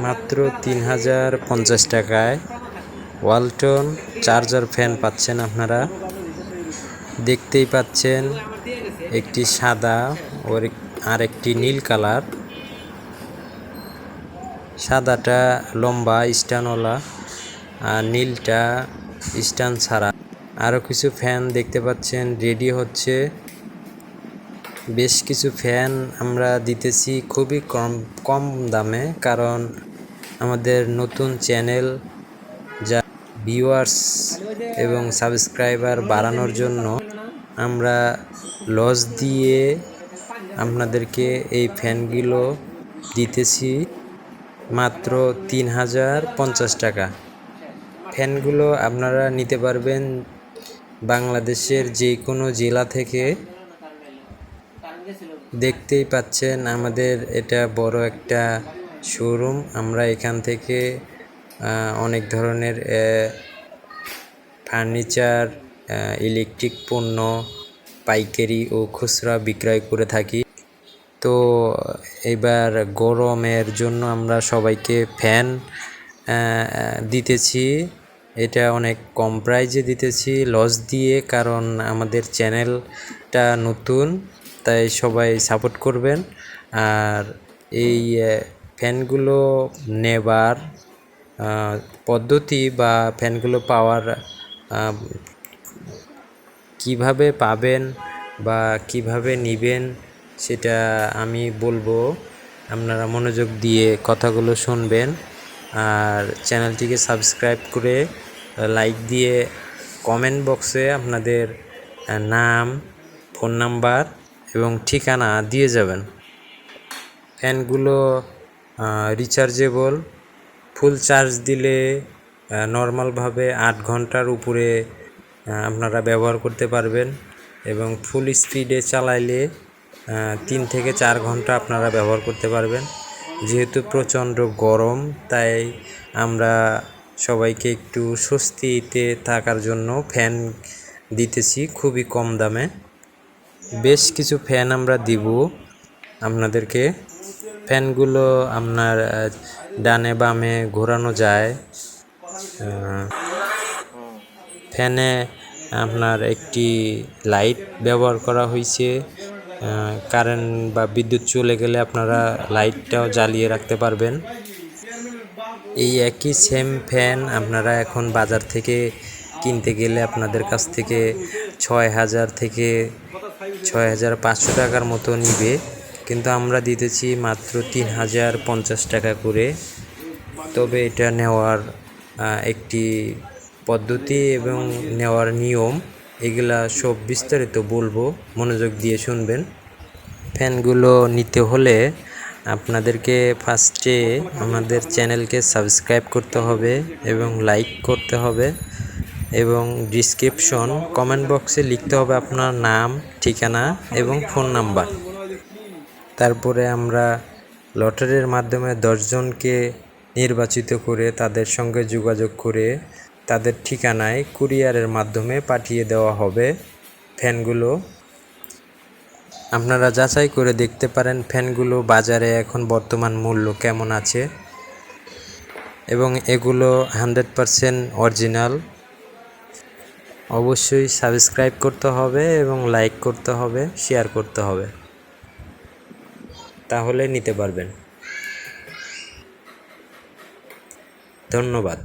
মাত্র 3050 টাকায় Walton charger fan পাচ্ছেন আপনারা। দেখতেই পাচ্ছেন একটি সাদা আর একটি নীল কালার। সাদাটা লম্বা স্ট্যান্ডওয়ালা আর নীলটা স্ট্যান্ড ছাড়া। আরও কিছু ফ্যান দেখতে পাচ্ছেন রেডি হচ্ছে। বেশ কিছু ফ্যান আমরা দিতেছি খুবই কম দামে, কারণ আমাদের নতুন চ্যানেল যা ভিউয়ার্স এবং সাবস্ক্রাইবার বাড়ানোর জন্য আমরা লস দিয়ে আপনাদেরকে এই ফ্যানগুলো দিতেছি মাত্র 3050 টাকা। ফ্যানগুলো আপনারা নিতে পারবেন বাংলাদেশের যে কোনো জেলা থেকে। দেখতেই পাচ্ছেন আমাদের এটা বড় একটা শোরুম। আমরা এখান থেকে অনেক ধরনের ফার্নিচার, ইলেকট্রিক পণ্য পাইকারি ও খুচরা বিক্রয় করে থাকি। তো এবার গরমের জন্য আমরা সবাইকে ফ্যান দিতেছি। এটা অনেক কম প্রাইজে দিতেছি লস দিয়ে, কারণ আমাদের চ্যানেলটা নতুন, তাই সবাই সাপোর্ট করবেন। আর এই ফ্যানগুলো নেবার পদ্ধতি বা ফ্যানগুলো পাওয়ার কিভাবে পাবেন বা কিভাবে নেবেন সেটা আমি বলবো, আপনারা মনোযোগ দিয়ে কথাগুলো শুনবেন। আর চ্যানেলটিকে সাবস্ক্রাইব করে লাইক দিয়ে কমেন্ট বক্সে আপনাদের নাম, ফোন নাম্বার এবং ঠিকানা দিয়ে যাবেন। ফ্যানগুলো রিচার্জেবল। ফুল চার্জ দিলে নর্মালভাবে 8 ঘন্টার উপরে আপনারা ব্যবহার করতে পারবেন, এবং ফুল স্পিডে চালাইলে 3 থেকে 4 ঘন্টা আপনারা ব্যবহার করতে পারবেন। যেহেতু প্রচণ্ড গরম, তাই আমরা সবাইকে একটু স্বস্তিতে থাকার জন্য ফ্যান দিতেছি খুবই কম দামে। বেশ কিছু ফ্যান আমরা দিব আপনাদেরকে। ফ্যানগুলো আপনার ডানে বামে ঘোরানো যায়। ফ্যানে আপনার একটি লাইট ব্যবহার করা হয়েছে। কারেন্ট বা বিদ্যুৎ চলে গেলে আপনারা লাইটটাও জ্বালিয়ে রাখতে পারবেন। এই একই সেম ফ্যান আপনারা এখন বাজার থেকে কিনতে গেলে আপনাদের কাছ থেকে 6000 থেকে 6500 টাকার মতো নিবে, কিন্তু আমরা দিতেছি মাত্র 3050 টাকা করে। তবে এটা নেওয়ার একটি পদ্ধতি এবং নেওয়ার নিয়ম, এগুলা সব বিস্তারিত বলবো, মনোযোগ দিয়ে শুনবেন। ফ্যানগুলো নিতে হলে আপনাদেরকে ফার্স্টে আমাদের চ্যানেলকে সাবস্ক্রাইব করতে হবে এবং লাইক করতে হবে, এবং ডিসক্রিপশন কমেন্ট বক্সে লিখতে হবে আপনার নাম, ঠিকানা এবং ফোন নাম্বার। তারপরে আমরা লটারির মাধ্যমে 10 জনকে নির্বাচিত করে তাদের সঙ্গে যোগাযোগ করে তাদের ঠিকানায় কুরিয়ারের মাধ্যমে পাঠিয়ে দেওয়া হবে ফ্যানগুলো। আপনারা যাচাই করে দেখতে পারেন ফ্যানগুলো বাজারে এখন বর্তমান মূল্য কেমন আছে, এবং এগুলো 100% অরিজিনাল। অবশ্যই সাবস্ক্রাইব করতে হবে এবং লাইক করতে হবে, শেয়ার করতে হবে, তাহলে নিতে পারবেন। ধন্যবাদ।